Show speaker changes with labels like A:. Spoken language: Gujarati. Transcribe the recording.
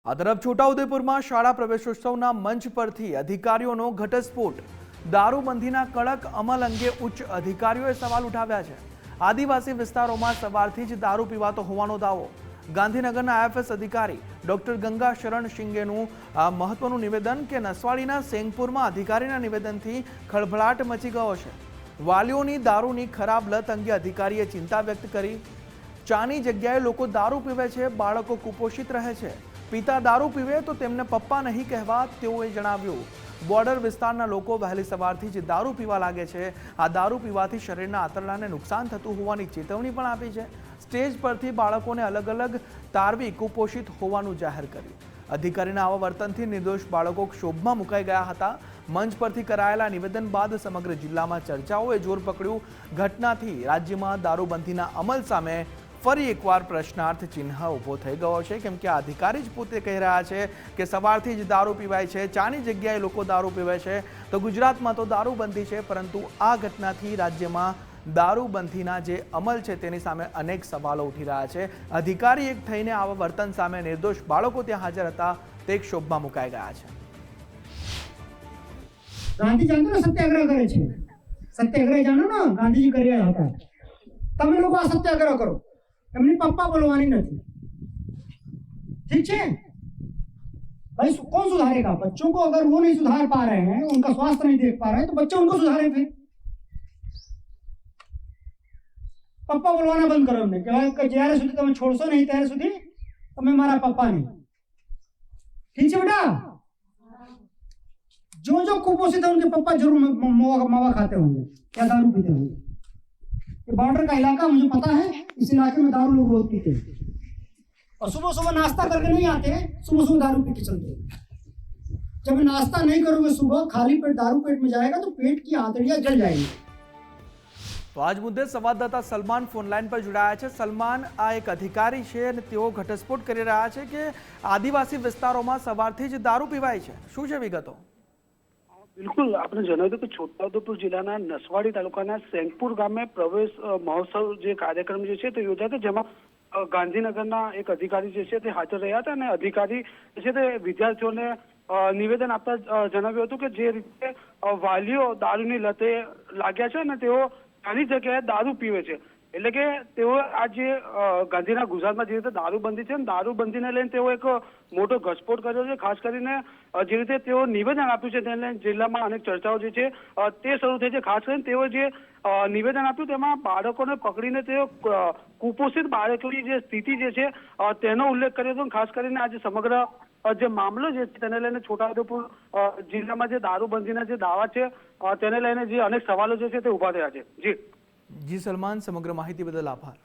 A: આ તરફ છોટાઉદેપુરમાં શાળા પ્રવેશોત્સવના મંચ પરથી અધિકારીઓનો ઘટસ્ફોટ। દારૂબંધીના કડક અમલ અંગે ઉચ્ચ અધિકારીઓએ સવાલ ઉઠાવ્યા છે। આદિવાસી વિસ્તારોમાં સવારથી જ દારૂ પીવાતો હોવાનો દાવો। ગાંધીનગરના આઈએફએસ અધિકારી ડોક્ટર ગંગા શરણ સિંઘેનું આ મહત્વનું નિવેદન કે નસવાડીના સેંગપુરમાં અધિકારીના નિવેદનથી ખળભળાટ મચી ગયો છે। વાલીઓની દારૂની ખરાબ લત અંગે અધિકારીએ ચિંતા વ્યક્ત કરી। ચાની જગ્યાએ લોકો દારૂ પીવે છે, બાળકો કુપોષિત રહે છે। પિતા દારૂ પીવે તો તેમને પપ્પા નહીં કહેવા તેઓએ જણાવ્યું। બોર્ડર વિસ્તારના લોકો વહેલી સવારથી જ દારૂ પીવા લાગે છે। આ દારૂ પીવાથી શરીરના આંતરડાને નુકસાન થતું હોવાની ચેતવણી પણ આપી છે। સ્ટેજ પરથી બાળકોને અલગ અલગ તારવી કુપોષિત હોવાનું જાહેર કર્યું। અધિકારીના આવા વર્તનથી નિર્દોષ બાળકો ક્ષોભમાં મુકાઈ ગયા હતા। મંચ પરથી કરાયેલા નિવેદન બાદ સમગ્ર જિલ્લામાં ચર્ચાઓએ જોર પકડ્યું। ઘટનાથી રાજ્યમાં દારૂબંધીના અમલ સામે ફરી એકવાર પ્રશ્નાર્થ ચિહ્ન ઊભો થઈ ગયો છે, કેમ કે આ અધિકારી જ પોતે કહી રહ્યા છે કે સવારથી જ દારૂ પીવાય છે, ચાની જગ્યાએ લોકો દારૂ પીવે છે। તો ગુજરાતમાં તો દારૂબંધી છે, પરંતુ આ ઘટનાથી રાજ્યમાં દારૂબંધીના જે અમલ છે તેની સામે અનેક સવાલો ઉઠી રહ્યા છે। અધિકારી એક થઈને આવા વર્તન સામે નિર્દોષ બાળકો ત્યાં હાજર હતા તે ક્ષોભમાં મુકાઈ ગયા છે।
B: ગાંધી જાણો ને સત્યાગ્રહ કરે છે, સત્યાગ્રહ જાણો ને ગાંધીજી કર્યા હતા। તમે લોકો આ સત્યાગ્રહ કરો, એમની પપ્પા બોલવાની નથી, ठीक है भाई। कौन सुधारेगा? बच्चों को अगर वो नहीं सुधार पा रहे हैं, उनका स्वास्थ्य नहीं देख पा रहे हैं, तो बच्चे उनको सुधारे फिर। पप्पा बोलवाना बंद करो एમને કે જ્યારે સુધી તમે છોડશો નહીં ત્યારે સુધી તમે મારા પપ્પા નહીં, ठीक है बेटा। जो कुपोषित है उनके पप्पा जरूर मावा खाते होंगे या दारू पीते होंगे। ये बॉर्डर का इलाका मुझे पता है, इस इलाके में दारू लोग बहुत पीते हैं और सुबह सुबह नाश्ता करके नहीं आते, सुबह सुबह दारू पी के चलते हैं। जब नाश्ता नहीं करोगे सुबह, खाली पेट दारू पेट में जाएगा तो पेट की आंतड़ियां जल जाएंगी।
A: तो आज मुद्दे संवाददाता सलमान फोनलाइन पर जुड़ाया है। सलमान, आ एक अधिकारी है અને તેઓ ઘટસ્ફોટ કરી રહ્યા છે કે આદિવાસી વિસ્તારોમાં સવારથી જ દારૂ પીવાય છે, શું છે વિગતો?
C: બિલકુલ, આપણે જણાવ્યું કે છોટાઉદેપુર જિલ્લાના નસવાડી તાલુકાના સેંગપુર ગામે પ્રવેશ મહોત્સવ જે કાર્યક્રમ જે છે તે યોજાયો, જેમાં ગાંધીનગરના એક અધિકારી જે છે તે હાજર રહ્યા હતા અને અધિકારી છે તે વિદ્યાર્થીઓને નિવેદન આપતા જણાવ્યું હતું કે જે રીતે વાલીઓ દારૂની લતે લાગ્યા છે અને તેઓ આની જગ્યાએ દારૂ પીવે છે, એટલે કે તેઓ આ જે ગાંધીના ગુજરાતમાં જે રીતે દારૂબંધી છે, દારૂબંધીને લઈને તેઓ એક મોટો ઘટસ્ફોટ કર્યો છે। ખાસ કરીને જે રીતે તેઓ નિવેદન આપ્યું છે તેને લઈને જિલ્લામાં અનેક ચર્ચાઓ જે છે તે શરૂ થઈ છે। ખાસ કરીને તેઓ જે નિવેદન આપ્યું તેમાં બાળકોને પકડીને તેઓ કુપોષિત બાળકોની જે સ્થિતિ જે છે તેનો ઉલ્લેખ કર્યો હતો। ખાસ કરીને આજે સમગ્ર જે મામલો છે તેને લઈને છોટાઉદેપુર જિલ્લામાં જે દારૂબંધીના જે દાવા છે તેને લઈને જે અનેક સવાલો જે છે તે ઉભા થયા છે। જી
A: સલમાન, સમગ્ર માહિતી બદલ આભાર।